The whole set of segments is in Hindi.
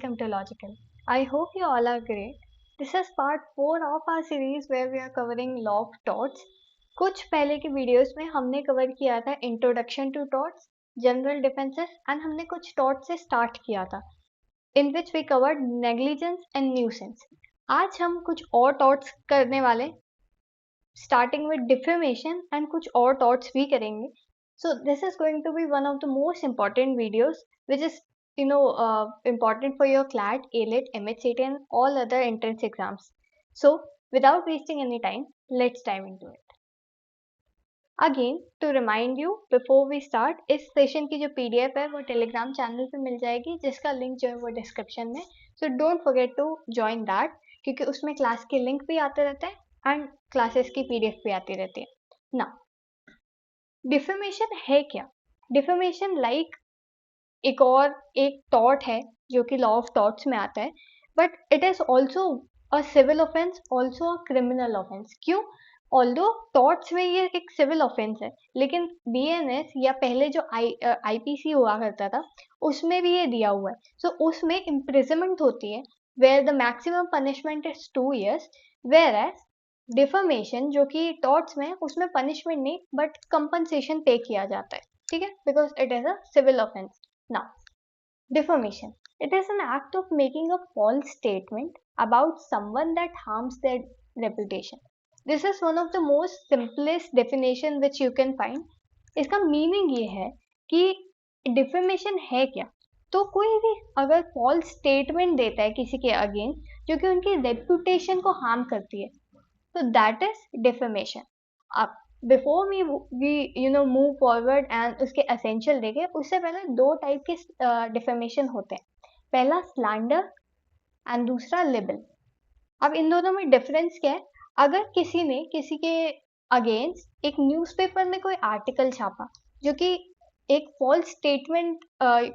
welcome to Logical. I hope you all are great. This is part 4 of our series where we are covering law of torts. कुछ पहले के वीडियोस में हमने कवर किया था introduction to torts, general defences and हमने कुछ टॉर्ट से स्टार्ट किया था in which we covered negligence and nuisance. आज हम कुछ और टॉर्ट्स करने वाले, स्टार्टिंग विद डिफेमेशन एंड कुछ और टॉर्ट्स भी करेंगे. So this is going to be one of the most important videos which is important for your CLAT, ALET, MHCT and all other entrance exams. So without wasting any time, let's dive into it. Again, to remind you before we start, इस सेशन की जो PDF है वो टेलीग्राम चैनल पे मिल जाएगी जिसका लिंक जो है वो डिस्क्रिप्शन में. So don't forget to join that क्योंकि उसमें क्लास के लिंक भी आते रहते हैं एंड क्लासेस की PDF भी आती रहती है. Now, डिफेमेशन है क्या? डिफेमेशन एक टॉर्ट है जो कि लॉ ऑफ टॉर्ट्स में आता है, but it is also a civil offence, also a criminal offence. क्यों? ऑल्दो टॉर्ट्स में ये एक सिविल ऑफेंस है, लेकिन बीएनएस या पहले जो आईपीसी हुआ करता था उसमें भी ये दिया हुआ है. सो उसमें इम्प्रिजनमेंट होती है where the maximum punishment is 2 years, whereas defamation जो कि टॉर्ट्स में उसमें पनिशमेंट नहीं बट कंपनसेशन पे किया जाता है. ठीक है, because it is a civil offence. Now defamation, it is an act of making a false statement about someone that harms their reputation. This is one of the most simplest definition which you can find. इसका मीनिंग ये है कि डिफमेशन है क्या? तो कोई भी अगर फॉल्स स्टेटमेंट देता है किसी के अगेंस्ट जो कि उनकी रेपुटेशन को हार्म करती है, so that is defamation. अब before we move forward and उसके essential देखे, उससे पहले दो टाइप के defamation होते हैं. पहला slander and दूसरा libel. अब इन दोनों में डिफरेंस क्या है? अगर किसी ने किसी के अगेंस्ट एक न्यूज़पेपर में कोई आर्टिकल छापा जो कि एक फॉल्स स्टेटमेंट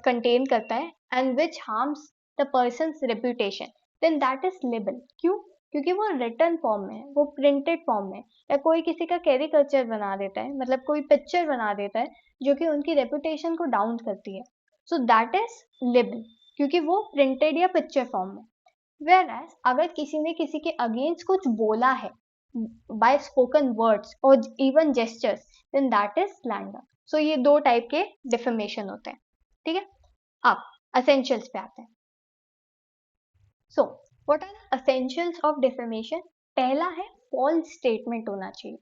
कंटेन करता है and which harms the person's reputation, then that is liable. क्यों? क्योंकि वो रिटर्न फॉर्म में है, वो प्रिंटेड फॉर्म में, या कोई किसी का कैरिकल्चर बना देता है, मतलब कोई पिक्चर बना देता है जो कि उनकी रेपुटेशन को डाउन करती है. सो दैट इज लिबल क्योंकि वो प्रिंटेड या पिक्चर फॉर्म में. Whereas अगर किसी ने किसी के अगेंस्ट कुछ बोला है by spoken words or even gestures, then that is slander. So ये दो टाइप के defamation होते हैं. ठीक है, अब essentials पे आते हैं. So what are the essentials of defamation? पहला है false statement होना चाहिए.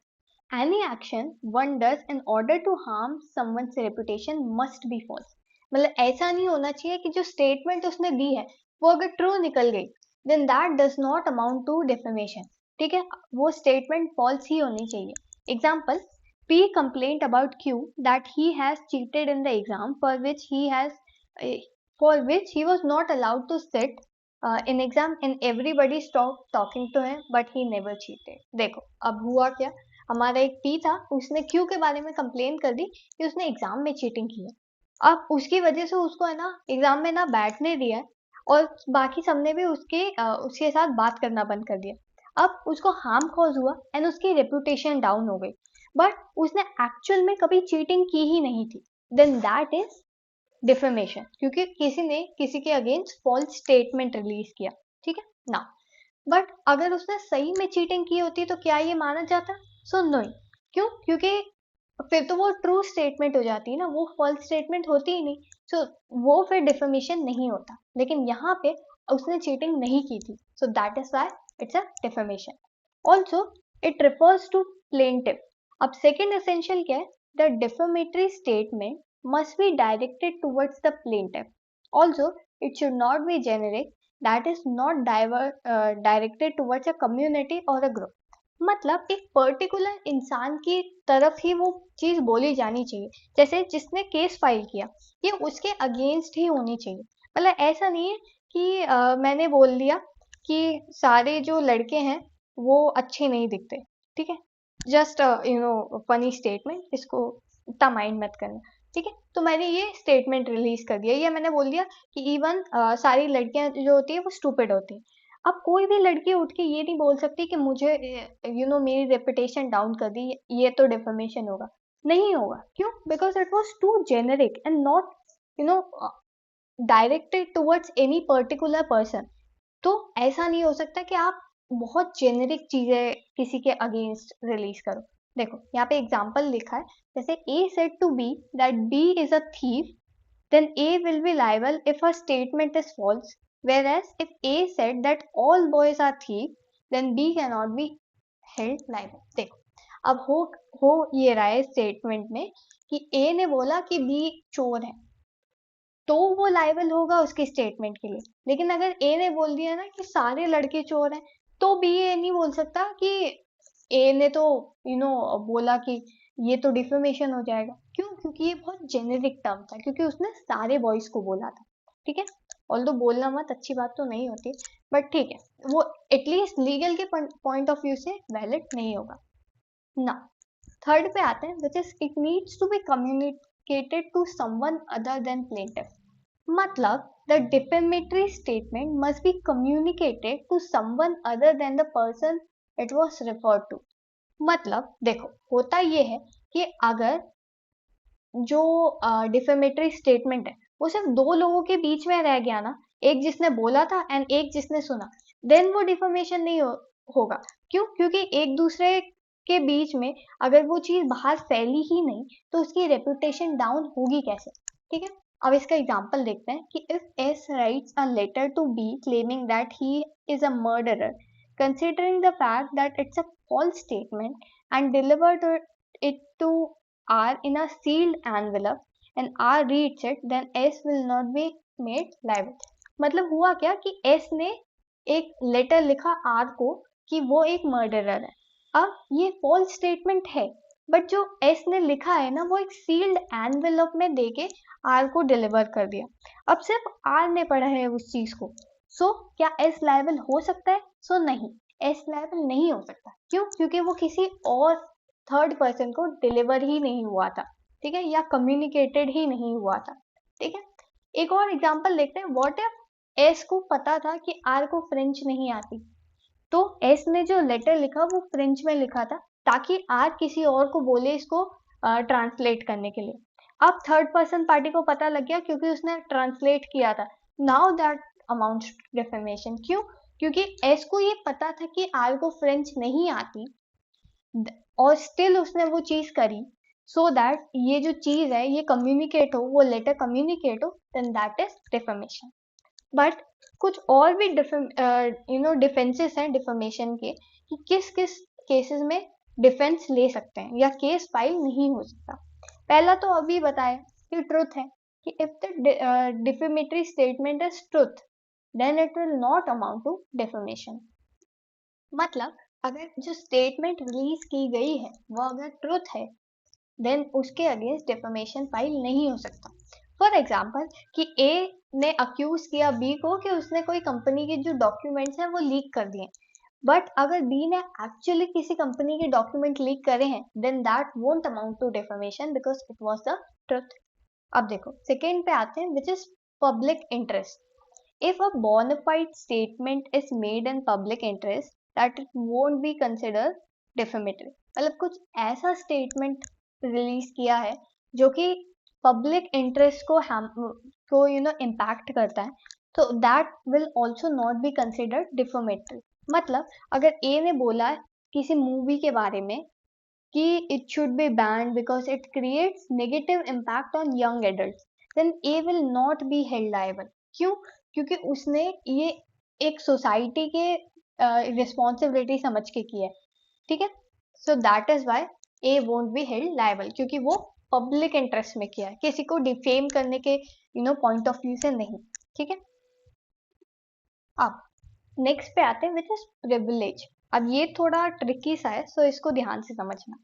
Any action one does in order to harm someone's reputation must be false. मतलब ऐसा नहीं होना चाहिए कि जो स्टेटमेंट उसने दी है वो अगर ट्रू निकल गई, then that does not amount to defamation. ठीक है, वो स्टेटमेंट फॉल्स ही होनी चाहिए. Example, P complained about Q that he has cheated in the exam for which he was not allowed to sit in exam and everybody stopped talking to him but he never cheated. देखो अब हुआ क्या, हमारा एक P था, उसने Q के बारे में कंप्लेन कर दी कि उसने एग्जाम में चीटिंग की है. अब उसकी वजह से उसको है ना एग्जाम में ना बैठने दिया है और बाकी सबने भी उसके साथ बात करना बंद कर दिया. अब उसको हार्म कॉज हुआ एंड उसकी रेपुटेशन डाउन हो गई, बट उसने एक्चुअल में कभी चीटिंग की ही नहीं थी. देन दैट इज डिफेमेशन क्योंकि किसी ने किसी के अगेंस्ट फॉल्स स्टेटमेंट रिलीज किया. ठीक है ना, बट अगर उसने सही में चीटिंग की होती तो क्या ये माना जाता? सो नहीं. क्यों? क्योंकि फिर तो वो ट्रू स्टेटमेंट हो जाती है ना, वो फॉल्स स्टेटमेंट होती ही नहीं. सो वो फिर डिफेमेशन नहीं होता. लेकिन यहाँ पे उसने चीटिंग नहीं की थी, so that is why it's a defamation. Also it refers to plaintiff. अब सेकेंड एसेंशियल क्या है? The defamatory statement must be directed towards the plaintiff. Also, it should not be generic, that is not directed towards a community or a group. मतलब एक पर्टिकुलर इंसान की तरफ ही वो चीज बोली जानी चाहिए. जैसे जिसने केस फाइल किया ये उसके अगेंस्ट ही होनी चाहिए. मतलब ऐसा नहीं है कि मैंने बोल दिया कि सारे जो लड़के हैं वो अच्छे नहीं दिखते. ठीक है, जस्ट फनी स्टेटमेंट, इसको इतना माइंड मत करना. ठीक है, तो मैंने ये स्टेटमेंट रिलीज कर दिया, या मैंने बोल दिया कि इवन सारी लड़कियां जो होती है वो स्टूपिड होती है. अब कोई भी लड़की उठ के ये नहीं बोल सकती कि मुझे मेरी रेपुटेशन डाउन कर दी, ये तो डिफेमेशन होगा. नहीं होगा. क्यों? Because it was too generic and not directed towards any particular person, तो ऐसा नहीं हो सकता कि आप बहुत जेनेरिक चीजें किसी के अगेंस्ट रिलीज करो। देखो यहाँ पे एग्जांपल लिखा है, जैसे A said to B that B is a thief, then A will be liable if her statement is false, whereas if A said that all boys are thieves, then B cannot be held liable। देखो अब हो ये रहा है स्टेटमेंट में कि A ने बोला कि B चोर है, तो वो लायबल होगा उसके स्टेटमेंट के लिए। लेकिन अगर ए ने बोल दिया ना कि सारे लड़के चोर हैं, तो बी ये नहीं बोल सकता कि ए ने तो बोला कि ये तो डिफेमेशन हो जाएगा। क्यों? क्योंकि ये बहुत जेनेरिक टर्म था, क्योंकि उसने सारे बॉयज को बोला था। ठीक है, ऑल्दो बोलना मत अच्छी बात तो नहीं होती, बट ठीक है, वो एटलीस्ट लीगल के पॉइंट ऑफ व्यू से वैलिड नहीं होगा ना। थर्ड पे आते हैं, which is it needs to be communicated to someone other than plaintiff. मतलब the defamatory statement must be communicated to someone other than the person it was referred to। मतलब देखो होता ये है कि अगर जो डिफेमेटरी स्टेटमेंट है वो सिर्फ दो लोगों के बीच में रह गया ना, एक जिसने बोला था एंड एक जिसने सुना, देन वो डिफेमेशन नहीं होगा। क्यों? क्योंकि एक दूसरे के बीच में अगर वो चीज बाहर फैली ही नहीं, तो उसकी रेपुटेशन डाउन होगी कैसे? ठीक है, अब इसका एग्जांपल देखते हैं कि if S writes a letter to B claiming that he is a murderer, considering the fact that it's a false statement and delivered it to R in a sealed envelope and R reads it, then S will not be made liable। मतलब हुआ क्या कि S ने एक लेटर लिखा R को कि वो एक मर्डरर है। अब ये फॉल्स स्टेटमेंट है, बट जो S ने लिखा है ना वो एक सील्ड एनवेलप में देके R को डिलीवर कर दिया। अब सिर्फ R ने पढ़ा है उस चीज को, सो क्या S लायबल हो सकता है? सो नहीं, S लायबल नहीं हो सकता। क्यों? क्योंकि वो किसी और थर्ड पर्सन को डिलीवर ही नहीं हुआ था। ठीक है, या कम्युनिकेटेड ही नहीं हुआ था। ठीक है, एक और एग्जांपल देखते हैं। व्हाट इफ एस को पता था कि आर को फ्रेंच नहीं आती, तो एस ने जो लेटर लिखा वो फ्रेंच में लिखा था ताकि आर किसी और को बोले इसको ट्रांसलेट करने के लिए। अब थर्ड पर्सन पार्टी को पता लग गया क्योंकि उसने ट्रांसलेट किया था। Now that amounts to defamation. क्यों? क्योंकि एस को ये पता था कि आर को फ्रेंच नहीं आती और स्टिल उसने वो चीज करी, सो दैट ये जो चीज है ये कम्युनिकेट हो, वो लेटर कम्युनिकेट हो, then that is defamation. But कुछ और भी डिफेंसेस हैं डिफेमेशन के कि किस किस केसेस में डिफेंस ले सकते हैं या केस फाइल नहीं हो सकता। पहला तो अभी बताया कि ट्रुथ है, कि if the defamatory statement is truth, then it will not amount to defamation. मतलब अगर जो स्टेटमेंट रिलीज की गई है वो अगर ट्रुथ है, देन उसके अगेंस्ट डिफेमेशन फाइल नहीं हो सकता। फॉर एग्जाम्पल कि ए ने अक्यूज किया बी को कि उसने कोई कंपनी के जो डॉक्यूमेंट्स हैं वो लीक कर दिए, बट अगर बी ने एक्चुअली किसी कंपनी के डॉक्यूमेंट लीक करे हैं, then that won't amount to defamation because it was the truth. अब देखो सेकेंड पे आते हैं, which is public interest. If a bona fide statement is made in public interest, that it won't be considered defamatory। मतलब कुछ ऐसा स्टेटमेंट रिलीज किया है जो कि पब्लिक इंटरेस्ट को इम्पैक्ट करता है, तो that will also not be considered defamatory. मतलब अगर ए ने बोला किसी मूवी के बारे में कि it should be banned because it creates negative impact on young adults, then A will not be held liable। क्यों? क्योंकि उसने ये एक सोसाइटी के रिस्पॉन्सिबिलिटी समझ के किया है। ठीक है, so that is why A won't be held liable, क्योंकि वो पब्लिक इंटरेस्ट में किया है, किसी को डिफेम करने के पॉइंट ऑफ व्यू से नहीं। ठीक है, अब नेक्स्ट पे आते हैं विच इज प्रिविलेज। अब ये थोड़ा ट्रिकी सा है, सो इसको ध्यान से समझना।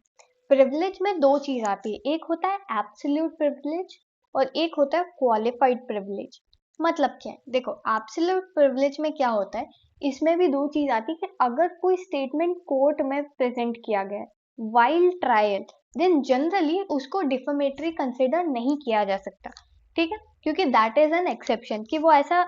प्रिविलेज में दो चीज आती है, एक होता है एब्सोल्यूट प्रिविलेज और एक होता है क्वालिफाइड प्रिविलेज। मतलब क्या है? देखो एब्सोल्यूट प्रिविलेज में क्या होता है, इसमें भी दो चीज आती है कि अगर कोई स्टेटमेंट कोर्ट में प्रेजेंट किया गया है वाइल ट्रायल, देन जनरली उसको डिफेमेटरी कंसिडर नहीं किया जा सकता। ठीक है, क्योंकि दैट इज एन एक्सेप्शन, कि वो ऐसा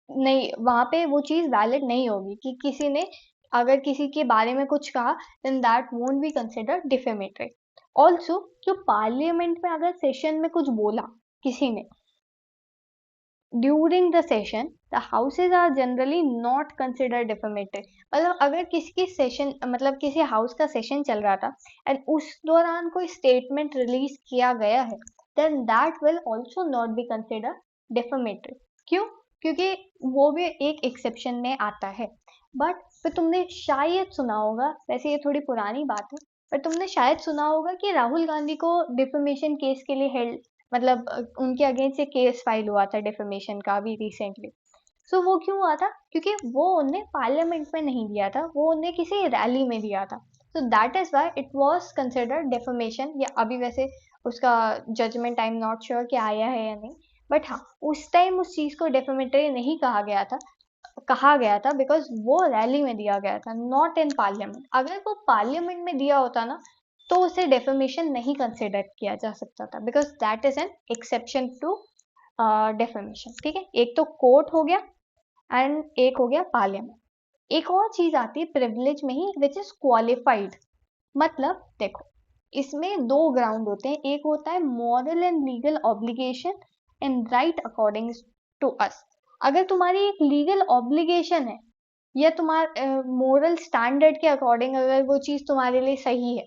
नहीं, वहां पे वो चीज वैलिड नहीं होगी कि किसी ने अगर किसी के बारे में कुछ कहा, then that won't be considered defamatory. Also जो पार्लियामेंट में अगर सेशन में कुछ बोला किसी ने, during the session the houses are generally not consider defamatory. मतलब अगर किसी सेशन मतलब किसी हाउस का सेशन चल रहा था एंड उस दौरान कोई स्टेटमेंट रिलीज किया गया है, then that will also not be consider defamatory. क्यों? क्योंकि वो भी एक एक्सेप्शन में आता है। बट फिर तुमने शायद सुना होगा, वैसे ये थोड़ी पुरानी बात है, पर तुमने शायद सुना होगा कि राहुल गांधी को डिफेमेशन केस के लिए हेल्ड मतलब उनके अगेंस्ट एक केस फाइल हुआ था डिफेमेशन का अभी रिसेंटली। सो वो क्यों हुआ था? क्योंकि वो उनने पार्लियामेंट में नहीं दिया था, वो उनने किसी रैली में दिया था। So that is why it was considered defamation. या अभी वैसे उसका judgement I am not sure कि आया है या नहीं, बट हाँ, उस टाइम उस चीज को डेफेमेटरी नहीं कहा गया था बिकॉज वो रैली में दिया गया था, नॉट इन पार्लियामेंट। अगर वो पार्लियामेंट में दिया होता ना, तो उसे डेफेमेशन नहीं कंसिडर किया जा सकता था, because that is an exception to defamation. ठीक है, एक तो कोर्ट हो गया एंड एक हो गया पार्लियामेंट। एक और चीज आती है प्रिविलेज में ही, विच इज क्वालिफाइड। मतलब देखो, इसमें दो ग्राउंड होते हैं, एक होता है moral and legal obligation and right according to us. अगर तुम्हारी एक लीगल ऑब्लिगेशन है या तुम्हारे मोरल स्टैंडर्ड के अकॉर्डिंग अगर वो चीज तुम्हारे लिए सही है,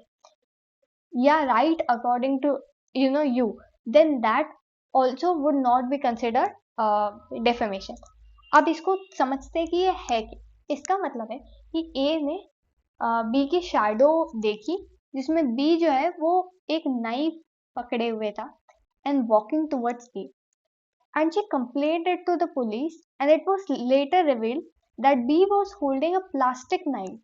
या right according to you, then that also would not be considered defamation. अब इसको समझते हैं कि ये है कि इसका मतलब है कि ए ने बी की शैडो देखी, जिसमें बी जो है वो एक नाइफ पकड़े हुए था and walking towards B, and she complained it to the police, and it was later revealed that B was holding a plastic knife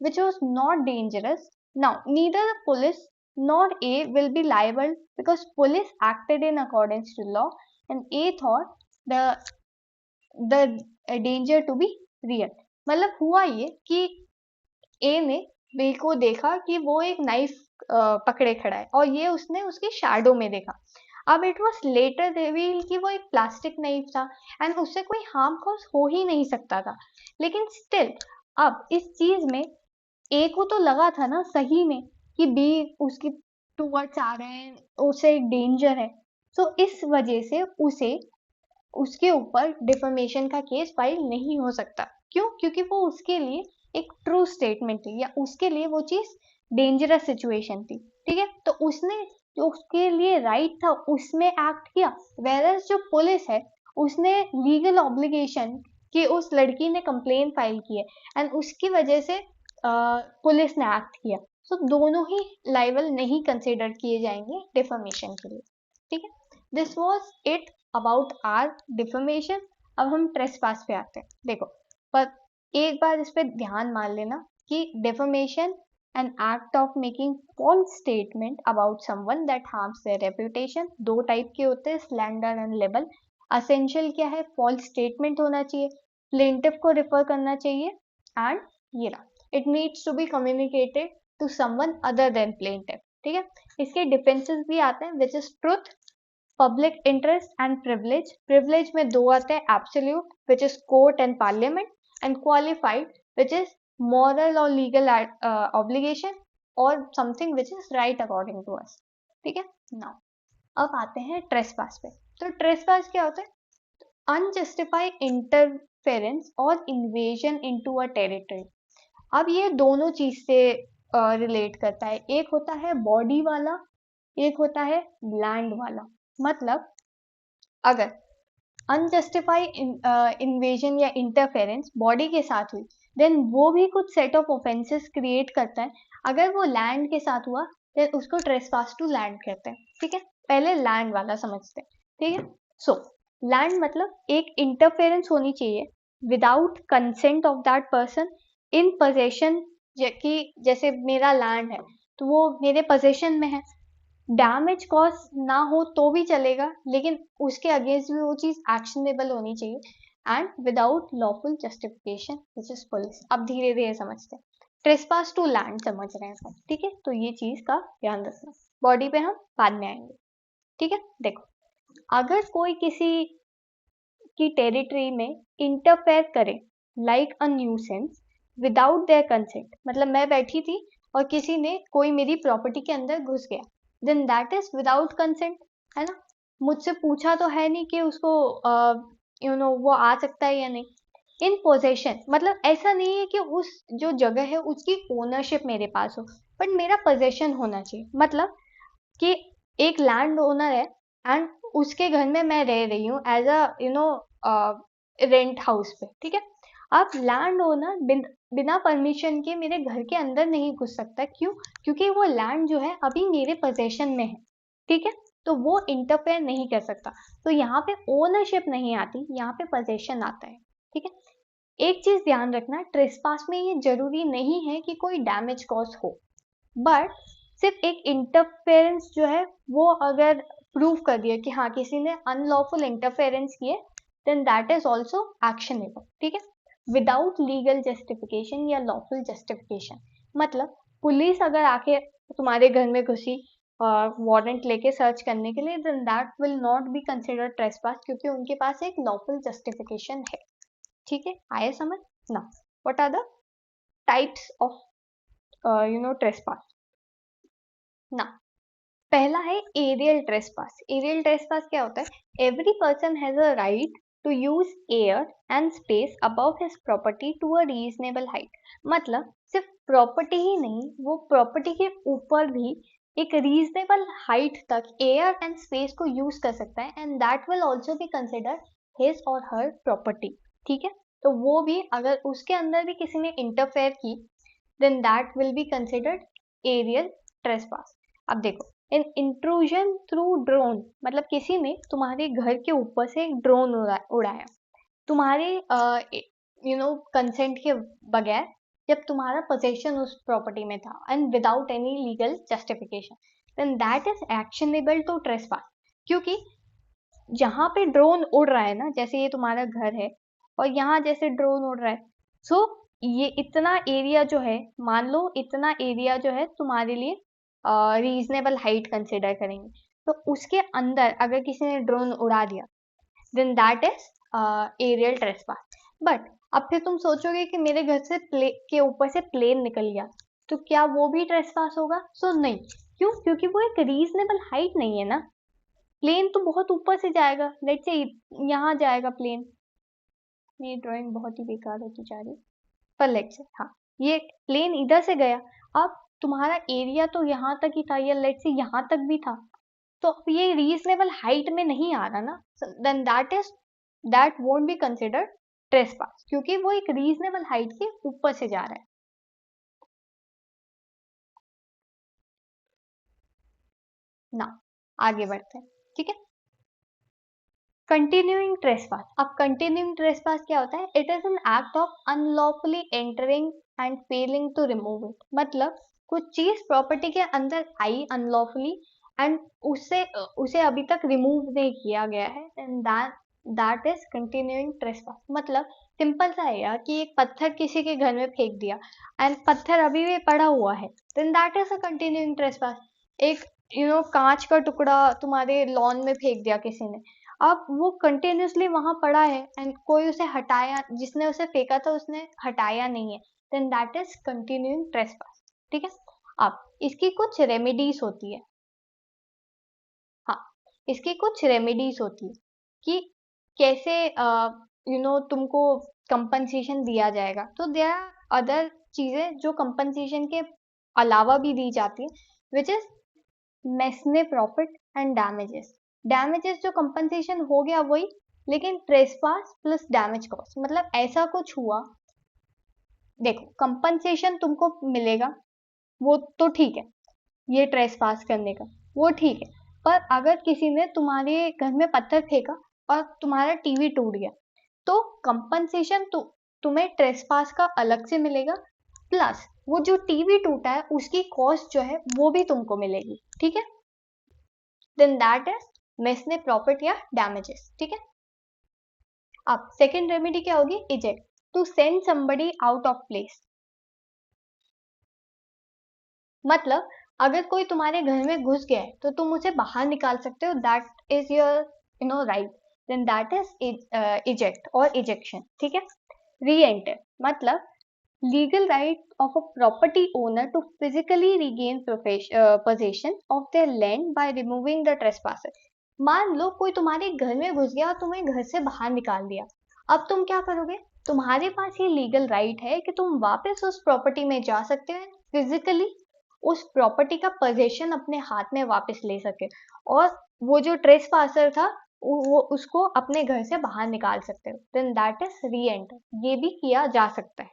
which was not dangerous. Now, neither the police nor A will be liable because police acted in accordance to law and A thought the danger to be real. मतलब हुआ ये कि ए ने बी को देखा कि वो एक नाइफ पकड़े खड़ा है और ये उसने उसकी शैडो में देखा। अब इट वॉज लेटर रिवील कि वो एक प्लास्टिक नाइफ था एंड उससे कोई हार्म कॉज हो ही नहीं सकता था। लेकिन स्टिल अब इस चीज में ए को तो लगा था ना सही में कि बी उसकी टूवर्ड्स आ रहे हैं, उसे एक डेंजर है। सो इस वजह से उसे उसके ऊपर डिफेमेशन का केस फाइल नहीं हो सकता। क्यों? क्योंकि वो उसके लिए एक ट्रू स्टेटमेंट थी या उसके लिए वो चीज डेंजरस सिचुएशन थी। ठीक है, तो उसने जो उसके लिए राइट था उसमें एक्ट किया, वेरस जो पुलिस है उसने लीगल ऑब्लिगेशन कि उस लड़की ने कंप्लेन फाइल की है एंड उसकी वजह से पुलिस ने एक्ट किया। सो दोनों ही लाइबल नहीं कंसिडर किए जाएंगे डिफेमेशन के लिए। ठीक है, this was it about our defamation. अब हम ट्रेसपास पे आते हैं। देखो, पर एक बार इस पे ध्यान मान लेना कि defamation an act of making false statement about someone that harms their reputation. दो टाइप के होते हैं, स्लैंडर एंड लिबल। असेंशियल क्या है? फॉल्स स्टेटमेंट होना चाहिए, प्लेंटिफ को रिफर करना चाहिए, एंड ये रहा, it needs to be communicated to someone other than plaintiff. ठीक है, इसके डिफेंसेस भी आते हैं, which is truth, public interest and privilege. Privilege में दो आते हैं, absolute which is court and parliament, and qualified which is moral और लीगल ऑब्लिगेशन और something which is right according to us. ठीक है, नाउ अब आते हैं ट्रेसपास पे। तो ट्रेसपास क्या होता है? अनजस्टिफाइड इंटरफेरेंस और इन्वेजन इनटू अ टेरिटरी। अब ये दोनों चीज से रिलेट करता है, एक होता है बॉडी वाला, एक होता है लैंड वाला। मतलब अगर अनजस्टिफाइड इन्वेजन या इंटरफेरेंस बॉडी के साथ हुई, देन वो भी कुछ सेट ऑफ ऑफेंसेस क्रिएट करता है। अगर वो लैंड के साथ हुआ, देन उसको ट्रेसपास टू लैंड कहते हैं। ठीक है, पहले लैंड वाला समझते हैं। ठीक है, सो लैंड मतलब एक इंटरफेरेंस होनी चाहिए without consent of that person in possession. कि जैसे मेरा लैंड है तो वो मेरे पोजेशन में है, डैमेज कॉज ना हो तो भी चलेगा, लेकिन उसके अगेंस्ट भी वो चीज एक्शनेबल होनी चाहिए and without lawful justification which is police. अब धीरे धीरे समझते हैं, ट्रेसपास टू लैंड समझ रहे हैं सब। ठीक है, तो ये चीज का ध्यान रखना, बॉडी पे हम बाद में आएंगे। ठीक है, देखो, अगर कोई किसी की टेरिटरी में इंटरफेयर करे like a nuisance without their consent, मतलब मैं बैठी थी और किसी ने कोई मेरी प्रॉपर्टी के अंदर घुस गया, then that is without consent. है ना, मुझसे पूछा तो है नहीं कि उसको वो आ सकता है या नहीं। इन पोजेशन मतलब ऐसा नहीं है कि उस जो जगह है उसकी ओनरशिप मेरे पास हो, बट मेरा पोजेशन होना चाहिए। मतलब कि एक लैंड ओनर है एंड उसके घर में मैं रह रही हूँ एज अ रेंट हाउस पे, ठीक है। अब लैंड ओनर बिना परमिशन के मेरे घर के अंदर नहीं घुस सकता। क्यों? क्योंकि वो लैंड जो है अभी मेरे पोजेशन में है, ठीक है। तो वो इंटरफेयर नहीं कर सकता। तो यहाँ पे ओनरशिप नहीं आती, यहाँ पे पोजेशन आता है, ठीक है। एक चीज ध्यान रखना, ट्रेसपास में ये जरूरी नहीं है कि कोई डैमेज कॉज हो, बट सिर्फ एक इंटरफेरेंस जो है वो अगर प्रूव कर दिया कि हाँ किसी ने अनलॉफुल इंटरफेरेंस किए, then that is also actionable, ठीक है, विदाउट लीगल जस्टिफिकेशन या लॉफुल जस्टिफिकेशन। मतलब पुलिस अगर आके तुम्हारे घर में घुसी वारंट लेके सर्च करने के लिए, then that will not be considered trespass, क्योंकि उनके पास एक लॉफुल जस्टिफिकेशन है, ठीक है। आए समझ ना? What are the types of trespass ना? पहला है एरियल ट्रेसपास। एरियल ट्रेसपास क्या होता है? Every person has a right to use air and space above his property to a reasonable height. मतलब सिर्फ प्रॉपर्टी ही नहीं, वो प्रॉपर्टी के ऊपर भी एक रीजनेबल हाइट तक एयर एंड स्पेस को यूज कर सकता है, and that will also be consider his और हर प्रॉपर्टी, ठीक है। तो वो भी अगर उसके अंदर भी किसी ने इंटरफेयर की, then that will be considered aerial trespass. अब देखो, इन इंट्रूजन थ्रू ड्रोन, मतलब किसी ने तुम्हारे घर के ऊपर से एक ड्रोन उड़ाया तुम्हारे कंसेंट के बगैर, जब तुम्हारा पोजेशन उस प्रॉपर्टी में था and without any legal justification, then that is actionable to trespass. क्योंकि जहां पे ड्रोन उड़ रहा है ना, जैसे ये तुम्हारा घर है और यहाँ जैसे ड्रोन उड़ रहा है, सो ये इतना एरिया जो है, मान लो इतना एरिया जो है तुम्हारे लिए रीजनेबल हाइट कंसिडर करेंगे, तो उसके अंदर अगर किसी ने ड्रोन उड़ा दिया, then that is aerial trespass. But अब फिर तुम सोचोगे कि मेरे घर से के ऊपर से प्लेन निकल गया, तो क्या वो भी ट्रेसपास होगा? सो नहीं। क्यों? क्योंकि वो एक रीजनेबल हाइट नहीं है ना। प्लेन तो बहुत ऊपर से जाएगा, लेट्स से यहाँ जाएगा प्लेन। मेरी ड्राइंग बहुत ही बेकार होती जा रही है, पर लेट्स से हाँ, ये प्लेन इधर से गया। अब तुम्हारा एरिया तो यहाँ तक ही था, या लेट्स से यहाँ तक भी था, तो ये रीजनेबल हाइट में नहीं आ रहा ना, then that won't be considered trespass, क्योंकि वो एक रीजनेबल हाइट के ऊपर से जा रहा है ना। आगे बढ़ते हैं, ठीक है। Continuing trespass. अब कंटिन्यूइंग ट्रेसपास क्या होता है? It is an act of unlawfully entering and failing to remove it. मतलब कुछ चीज प्रॉपर्टी के अंदर आई अनलॉफुली एंड उससे उसे अभी तक रिमूव नहीं किया गया है, and that is continuing trespass. मतलब सिंपल सा है यार, कि एक पत्थर किसी के घर में फेंक दिया एंड पत्थर अभी भी पड़ा हुआ है, then that is a continuing trespass. एक कांच का टुकड़ा तुम्हारे लॉन में फेंक दिया किसी ने, अब वो कंटिन्यूअसली वहां पड़ा है एंड कोई उसे हटाया, जिसने उसे फेंका था उसने हटाया नहीं है, then that is continuing trespass, ठीक है। अब इसकी कुछ रेमेडीज होती है। हाँ, इसकी कुछ रेमेडीज होती है कि कैसे तुमको कंपनसेशन दिया जाएगा। तो देयर आर अदर चीजें जो कंपनसेशन के अलावा भी दी जाती है, which is mesne profit and damages. Damages जो कंपनसेशन हो गया वही, लेकिन ट्रेसपास प्लस डैमेज कॉस्ट, मतलब ऐसा कुछ हुआ। देखो, कंपनसेशन तुमको मिलेगा वो तो ठीक है, ये ट्रेसपास करने का वो ठीक है, पर अगर किसी ने तुम्हारे घर में पत्थर फेंका और तुम्हारा टीवी टूट गया, तो कंपनसेशन तुम्हें ट्रेसपास का अलग से मिलेगा, प्लस वो जो टीवी टूटा है उसकी कॉस्ट जो है वो भी तुमको मिलेगी, ठीक है। Then that is mesne profit या डैमेजेस, ठीक है। अब सेकेंड रेमेडी क्या होगी? Eject, to send somebody out of place. मतलब अगर कोई तुम्हारे घर में घुस गया है तो तुम उसे बाहर निकाल सकते हो, that is your right, then that is eject और इजेक्शन, ठीक है। री एंटर मतलब legal right of a property owner to physically regain possession of their land by removing the trespasser। मान लो कोई तुम्हारे घर में घुस गया और तुम्हें घर से बाहर निकाल दिया। अब तुम क्या करोगे? तुम्हारे पास ये लीगल राइट है कि तुम वापस उस प्रॉपर्टी में जा सकते हो, फिजिकली उस प्रॉपर्टी का पोजेशन अपने हाथ में वापस ले सके, और वो जो ट्रेस पासर था वो उसको अपने घर से बाहर निकाल सकते हो। Then that is reenter, ये भी किया जा सकता है।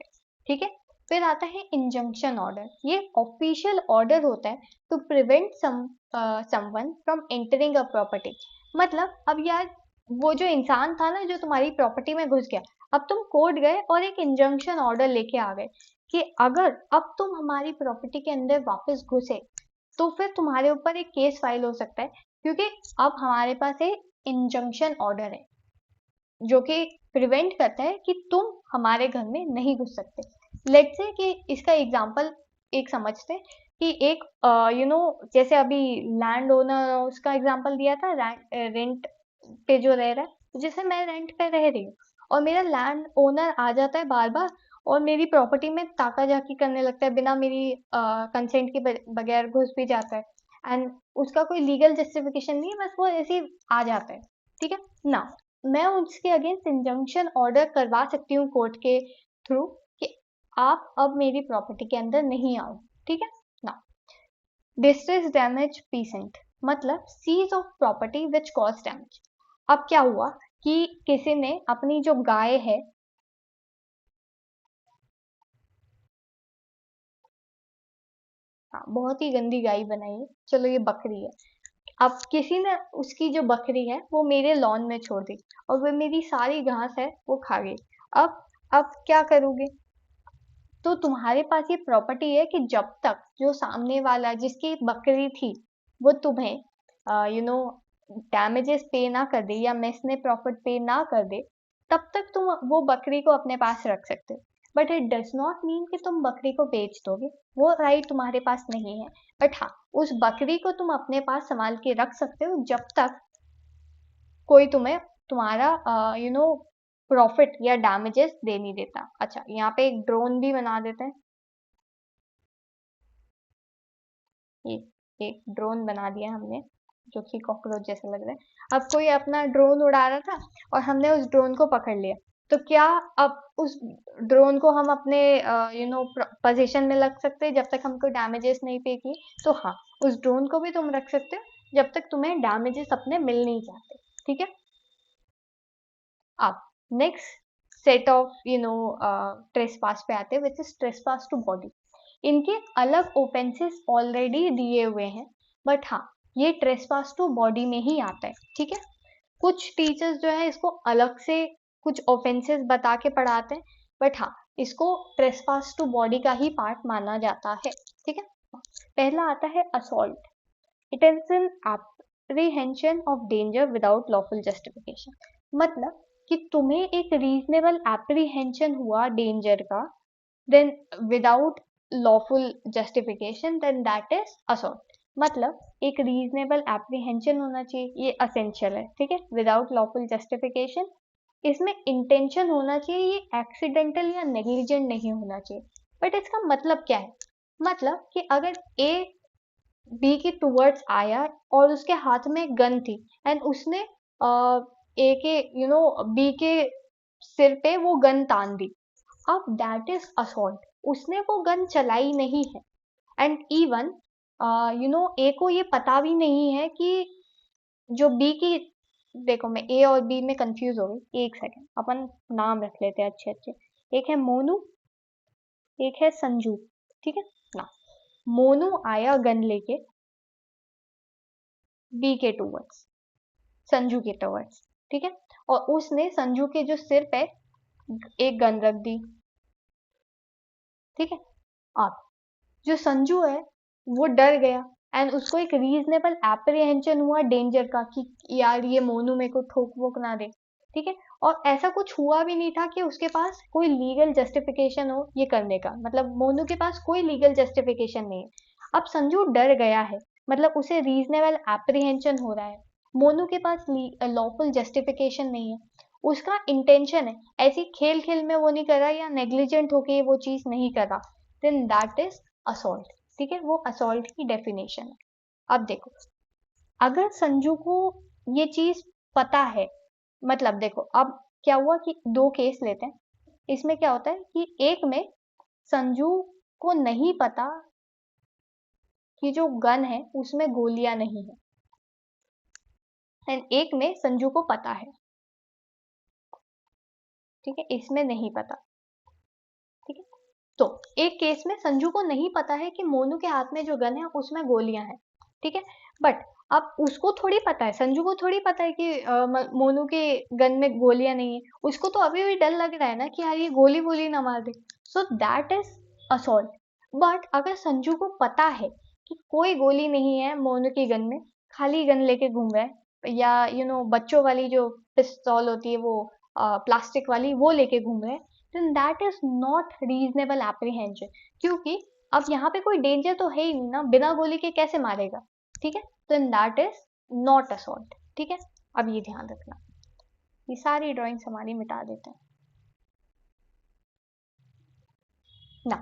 ठीक है। फिर आता है इंजंक्शन ऑर्डर। ये ऑफिशियल ऑर्डर होता है to prevent someone from entering a property. मतलब अब यार, वो जो इंसान था ना जो तुम्हारी प्रॉपर्टी में घुस गया, अब तुम कोर्ट गए और एक इंजंक्शन ऑर्डर लेके आ गए कि अगर अब तुम हमारी प्रॉपर्टी के अंदर वापस घुसे तो फिर तुम्हारे ऊपर एक केस फाइल हो सकता है, क्योंकि अब हमारे पास एक इंजंक्शन ऑर्डर है जो कि प्रिवेंट करता है कि तुम हमारे घर में नहीं घुस सकते। लेट्स से कि इसका एग्जांपल एक समझते हैं कि एक जैसे अभी लैंड ओनर उसका एग्जांपल दिया था, रेंट पे जो रह रहा है, तो जैसे मैं रेंट पे रह रही हूँ और मेरा लैंड ओनर आ जाता है बार बार और मेरी प्रॉपर्टी में ताका झाकी करने लगता है, बिना मेरी कंसेंट के बगैर घुस भी जाता है, एंड उसका कोई लीगल जस्टिफिकेशन नहीं है, बस वो ऐसे ही आ जाता है। ठीक है ना? मैं उसके अगेंस्ट इंजंक्शन ऑर्डर करवा सकती हूँ कोर्ट के थ्रू कि आप अब मेरी प्रॉपर्टी के अंदर नहीं आओ। ठीक है ना? डिस्ट्रेस डैमेज पीसेंट, मतलब seize of property which cause damage. अब क्या हुआ कि किसी ने अपनी जो गाय है, हाँ, बहुत ही गंदी गाय बनाई है, चलो ये बकरी है, अब किसी ने उसकी जो बकरी है वो मेरे लॉन में छोड़ दी और वो मेरी सारी घास है वो खा गई। अब क्या करोगे? तो तुम्हारे पास ये प्रॉपर्टी है कि जब तक जो सामने वाला जिसकी बकरी थी वो तुम्हें डैमेजेस पे ना कर दे या मेस ने प्रॉफिट पे ना कर दे, तब तक तुम वो बकरी को अपने पास रख सकते हो। But it does not mean कि तुम बकरी को बेच दोगे, वो राइट तुम्हारे पास नहीं है। बट हाँ, उस बकरी को तुम अपने पास संभाल के रख सकते हो जब तक कोई तुम्हें तुम्हारा प्रॉफिट या डैमेजेस दे नहीं देता। अच्छा, यहाँ पे एक ड्रोन भी बना देते हैं। ये एक ड्रोन बना दिया हमने जो कि कॉकरोच जैसा लग रहा है। अब कोई अपना ड्रोन उड़ा रहा था और हमने उस ड्रोन को पकड़ लिया, तो क्या अब उस ड्रोन को हम अपने पोजीशन में रख सकते हैं जब तक हमको डैमेजेस नहीं पे किए? तो हाँ, उस ड्रोन को भी तुम रख सकते हो जब तक तुम्हें डैमेजेस अपने मिल नहीं जाते। ठीक है। अब नेक्स्ट सेट ऑफ ट्रेसपास पे आते हैं, which is trespass to body. इनके अलग ऑफेंसेस ऑलरेडी दिए हुए हैं, बट हाँ, ये ट्रेसपास टू बॉडी में ही आता है। ठीक है। कुछ टीचर्स जो है इसको अलग से कुछ ऑफेंसेस बता के पढ़ाते हैं, बट हाँ, इसको ट्रेसपास टू बॉडी का ही पार्ट माना जाता है। ठीक है। पहला आता है assault. It is N apprehension of danger without lawful justification. मतलब कि तुम्हें एक रीजनेबल एप्रीहेंशन हुआ डेंजर का, then without lawful justification, then that is assault। मतलब एक रीजनेबल एप्रीहेंशन होना चाहिए, ये असेंशियल है। ठीक है। विदाउट लॉफुल जस्टिफिकेशन, इसमें इंटेंशन होना चाहिए, ये एक्सीडेंटल या नेग्लिजेंट नहीं होना चाहिए। बट इसका मतलब क्या है? मतलब कि अगर ए बी के टूवर्ड्स आया और उसके हाथ में गन थी एंड उसने ए के बी के सिर पे वो गन तान दी, अब दैट इज असॉल्ट। उसने वो गन चलाई नहीं है, एंड इवन ए को ये पता भी नहीं है कि जो बी की, देखो मैं ए और बी में कंफ्यूज हो गई, एक सेकेंड, अपन नाम रख लेते हैं अच्छे अच्छे। एक है मोनू, एक है संजू। ठीक है ना? मोनू आया गन लेके बी के टूवर्ड्स, संजू के टूवर्ड्स। ठीक है। और उसने संजू के जो सिर पे एक गन रख दी। ठीक है। अब जो संजू है वो डर गया एंड उसको एक रीजनेबल एप्रीहेंशन हुआ डेंजर का कि यार ये मोनू मेरे को ठोक वोक ना दे। ठीक है। और ऐसा कुछ हुआ भी नहीं था कि उसके पास कोई लीगल जस्टिफिकेशन हो ये करने का, मतलब मोनू के पास कोई लीगल जस्टिफिकेशन नहीं है। अब संजू डर गया है, मतलब उसे रीजनेबल एप्रीहेंशन हो रहा है, मोनू के पास लॉफुल जस्टिफिकेशन नहीं है, उसका इंटेंशन है, ऐसी खेल खेल में वो नहीं कर रहा या नेग्लिजेंट होके वो चीज नहीं कर रहा, देन दैट इज असॉल्ट। ठीक है। वो असॉल्ट की डेफिनेशन है। अब देखो, अगर संजू को ये चीज पता है, मतलब देखो अब क्या हुआ कि दो केस लेते हैं। इसमें क्या होता है कि एक में संजू को नहीं पता कि जो गन है उसमें गोलियां नहीं है, एंड एक में संजू को पता है। ठीक है, इसमें नहीं पता। ठीक है, तो एक केस में संजू को नहीं पता है कि मोनू के हाथ में जो गन है उसमें गोलियां हैं। ठीक है, बट अब उसको थोड़ी पता है, संजू को थोड़ी पता है कि मोनू के गन में गोलियां नहीं है। उसको तो अभी भी डर लग रहा है ना कि यार ये गोली वोली ना मार दे। So that is assault. But अगर संजू को पता है कि कोई गोली नहीं है मोनू की गन में, खाली गन लेके घूम रहा है, या बच्चों वाली जो पिस्तौल होती है वो प्लास्टिक वाली वो लेके घूम रहे हैं, then that is not reasonable apprehension, क्योंकि अब यहाँ पे कोई डेंजर तो है ही नहीं ना, बिना गोली के कैसे मारेगा। ठीक है, तो in that is not assault. ठीक है, अब ये ध्यान रखना, ये सारी ड्राइंग्स हमारी मिटा देते हैं ना।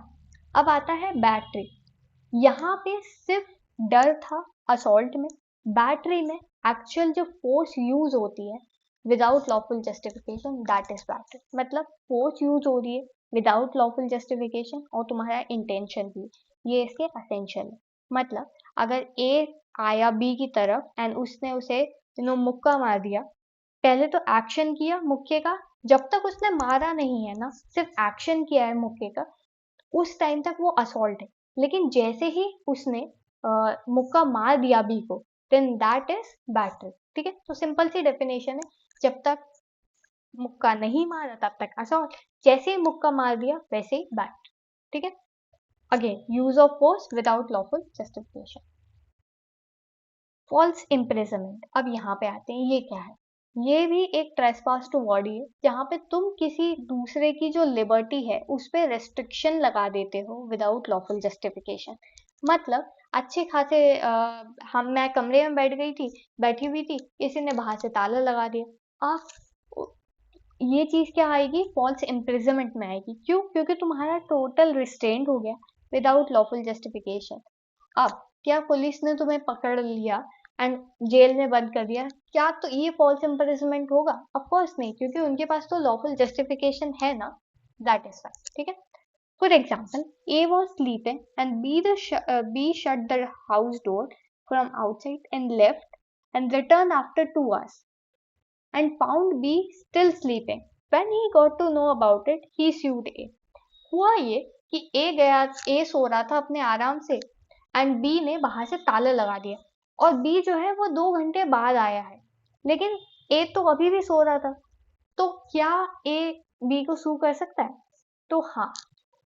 अब आता है बैटरी। यहाँ पे सिर्फ डर था असॉल्ट में, बैटरी में एक्चुअल जो फोर्स यूज होती है without lawful justification, that is battery. मतलब फोर्स यूज हो रही है विदाउट लॉफुल जस्टिफिकेशन और तुम्हारा इंटेंशन भी, ये इसके असेंशियल है। मतलब अगर ए आया बी की तरफ एंड उसने उसे मुक्का मार दिया, पहले तो एक्शन किया मुक्के का, जब तक उसने मारा नहीं है ना, सिर्फ एक्शन किया है मुक्के का, उस टाइम तक वो असॉल्ट है। लेकिन जैसे ही उसने मुक्का मार दिया बी को, देन दैट इज बैटरी। ठीक है, तो सिंपल सी डेफिनेशन है, जब तक मुक्का नहीं मारा तब तक असॉल्ट, जैसे ही मुक्का मार दिया वैसे ही बैटरी। ठीक है, again use of force without lawful justification. False imprisonment, अब यहाँ पे आते हैं, ये क्या है। ये भी एक ट्रेसपास टू बॉडी है, जहाँ पे तुम किसी दूसरे की जो लिबर्टी है उस पे रेस्ट्रिक्शन लगा देते हो विदाउट लॉफुल जस्टिफिकेशन। मतलब अच्छे खासे हम मैं कमरे में बैठी हुई थी, किसी ने बाहर से ताला लगा दिया। आप ये चीज क्या आएगी, फॉल्स इम्प्रिजनमेंट में आएगी। क्यों? क्योंकि तुम्हारा टोटल रिस्ट्रेंट हो गया विदाउट लॉफुल जस्टिफिकेशन। अब क्या पुलिस ने तुम्हें पकड़ लिया एंड जेल में बंद कर दिया, क्या तो ये फॉल्स इम्प्रिजनमेंट होगा? ऑफ कोर्स नहीं, क्योंकि उनके पास तो लॉफुल जस्टिफिकेशन है ना। That is fine. ठीक है, for example A was sleeping and be shut the house door from outside and left and return after 2 hours and found B still sleeping. When he got to know about it, he sued A. हुआ ये कि ए सो रहा था अपने आराम से एंड बी ने बाहर से ताला लगा दिया, और बी जो है वो 2 घंटे बाद आया है, लेकिन ए तो अभी भी सो रहा था। तो क्या ए बी को सू कर सकता है? तो हाँ,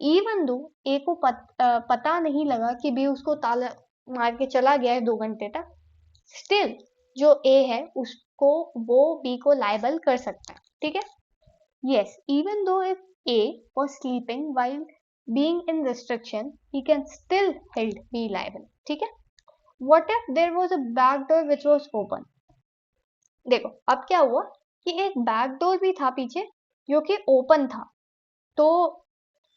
इवन दो ए को पता नहीं लगा कि बी उसको ताला मार के चला गया है 2 घंटे तक, स्टिल जो ए है उसको वो बी को लाइबल कर सकता है। ठीक है, yes, even though if A was sleeping while being in restriction, he can still held be liable. ठीक है, what if there was a back door which was open? देखो अब क्या हुआ कि एक बैक डोर भी था पीछे जो कि ओपन था। तो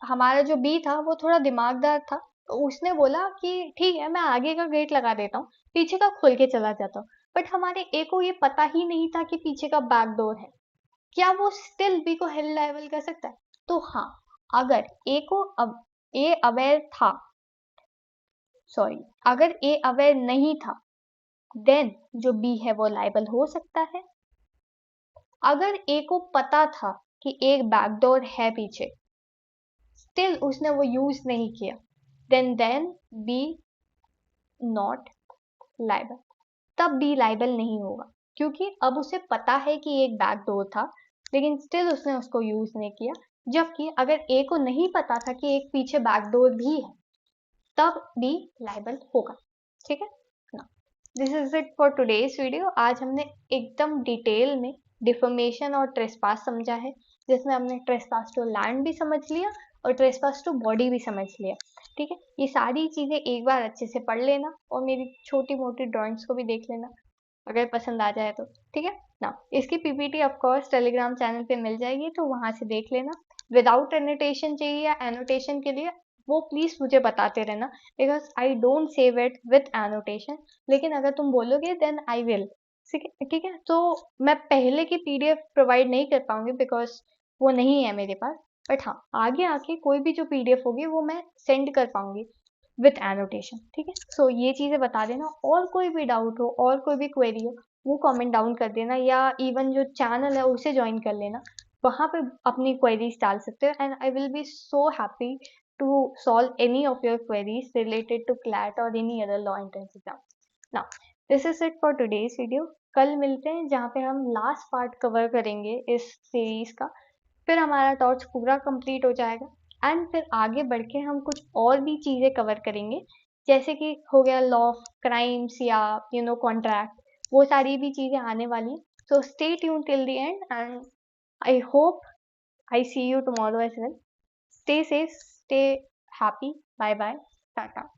हमारा जो बी था वो थोड़ा दिमागदार था, तो उसने बोला कि ठीक है मैं आगे का गेट लगा देता हूँ, पीछे का खोल के चला जाता हूँ। बट हमारे ए को ये पता ही नहीं था कि पीछे का बैक डोर है। क्या वो स्टिल बी को हेल्ड लायबल कर सकता है? तो हाँ, अगर ए को अब ए अवेयर था, सॉरी, अगर ए अवेयर नहीं था, देन जो बी है वो लायबल हो सकता है। अगर ए को पता था कि एक बैकडोर है पीछे, स्टिल उसने वो यूज नहीं किया, देन बी नॉट लायबल। तब बी लायबल नहीं होगा, क्योंकि अब उसे पता है कि एक बैकडोर था, लेकिन स्टिल उसने उसको यूज नहीं किया। जबकि अगर ए को नहीं पता था कि एक पीछे बैकडोर भी है, तब बी लायबल होगा। ठीक है ना, this is it for today's video. आज हमने एकदम डिटेल में डिफॉर्मेशन और ट्रेसपास समझा है, जिसमें हमने ट्रेसपास टू लैंड भी समझ लिया और ट्रेसपास टू बॉडी भी समझ लिया। ठीक है, ये सारी चीजें एक बार अच्छे से पढ़ लेना और मेरी छोटी मोटी ड्राइंग्स को भी देख लेना अगर पसंद आ जाए तो। ठीक है ना, इसकी PPT of course Telegram channel पे मिल जाएगी, तो वहां से देख लेना। विदाउट एनोटेशन चाहिए या एनोटेशन के लिए, वो प्लीज मुझे बताते रहना, because I don't save it with annotation. लेकिन अगर तुम बोलोगे देन आई विल, ठीक है, ठीक है। तो मैं पहले की पीडीएफ प्रोवाइड नहीं कर पाऊंगी बिकॉज वो नहीं है मेरे पास। बट हाँ, आगे आके कोई भी जो पीडीएफ होगी वो मैं सेंड कर पाऊंगी विथ एनोटेशन। ठीक है, सो ये चीजें बता देना। और कोई भी डाउट हो और कोई भी क्वेरी हो वो कमेंट डाउन कर देना, या इवन जो चैनल है उसे ज्वाइन कर लेना। वहां पे अपनी क्वेरीज डाल सकते हो and I will be so happy to solve any of your queries related to CLAT और any other law entrance exam. Now this is it for today's video. कल मिलते हैं जहाँ पे हम लास्ट पार्ट कवर करेंगे इस सीरीज का। फिर हमारा टॉर्च पूरा कंप्लीट हो जाएगा एंड फिर आगे बढ़ के हम कुछ और भी चीजें कवर करेंगे, जैसे कि हो गया लॉ ऑफ क्राइम्स या कॉन्ट्रैक्ट। वो सारी भी चीजें आने वाली। So stay tune till the end and I hope I see you tomorrow as well. Stay safe, stay happy, bye bye, Tata.